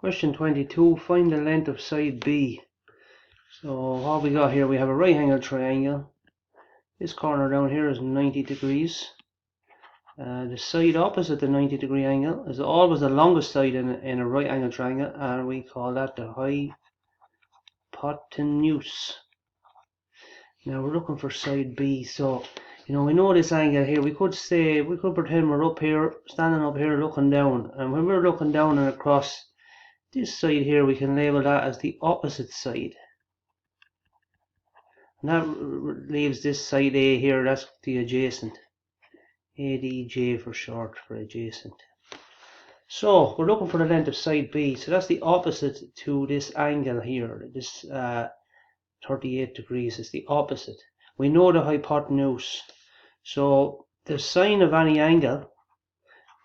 Question 22, find the length of side B. So what we got here, we have a right angle triangle. This corner down here is 90 degrees. The side opposite the 90-degree angle is always the longest side in a right angle triangle, and we call that the hypotenuse. Now we're looking for side B, so we know this angle here. We could pretend we're up here, standing up here looking down, and when we're looking down and across this side here, we can label that as the opposite side. And that leaves this side A here, that's the adjacent. ADJ for short, for adjacent. So we're looking for the length of side B, so that's the opposite to this angle here. This 38 degrees is the opposite. We know the hypotenuse. So the sine of any angle,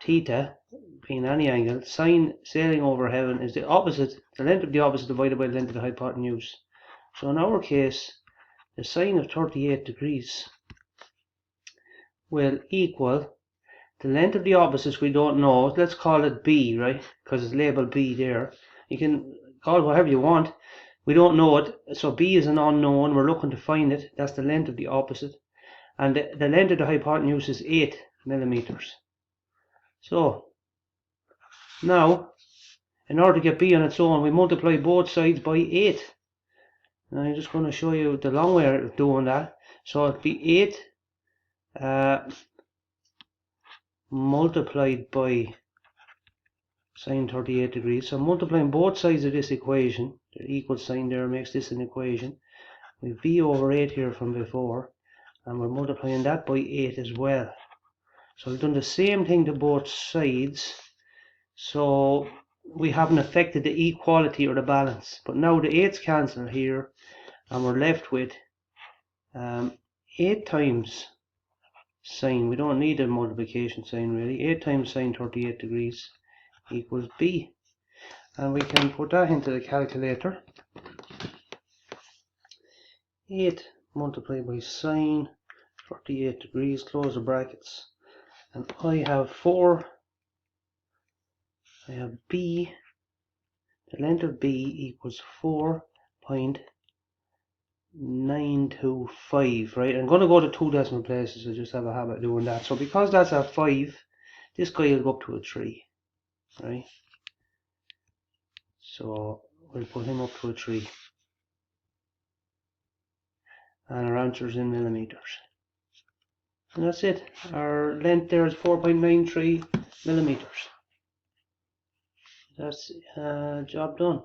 theta, being any angle, sine sailing over heaven is the opposite, the length of the opposite divided by the length of the hypotenuse. So in our case, the sine of 38 degrees will equal the length of the opposite. We don't know. Let's call it B, right? Because it's labeled B there. You can call it whatever you want. We don't know it. So B is an unknown. We're looking to find it. That's the length of the opposite. And the length of the hypotenuse is 8 millimeters. So now, in order to get B on its own, we multiply both sides by 8. And I'm just going to show you the long way of doing that. So it'll be 8 multiplied by sine 38 degrees. So multiplying both sides of this equation, the equal sign there makes this an equation. We have B over 8 here from before, and we're multiplying that by 8 as well. So we've done the same thing to both sides. So we haven't affected the equality or the balance. But now the 8's cancel here, and we're left with 8 times sine. We don't need a multiplication sign really. 8 times sine 38 degrees equals B. And we can put that into the calculator. 8 multiplied by sine 38 degrees, close the brackets. And I have B, the length of B equals 4.925, right? I'm going to go to 2 decimal places, I just have a habit of doing that. So because that's a 5, this guy will go up to a 3, right? So we'll put him up to a 3. And our answer is in millimeters. And that's it. Our length there is 4.93 millimeters. That's job done.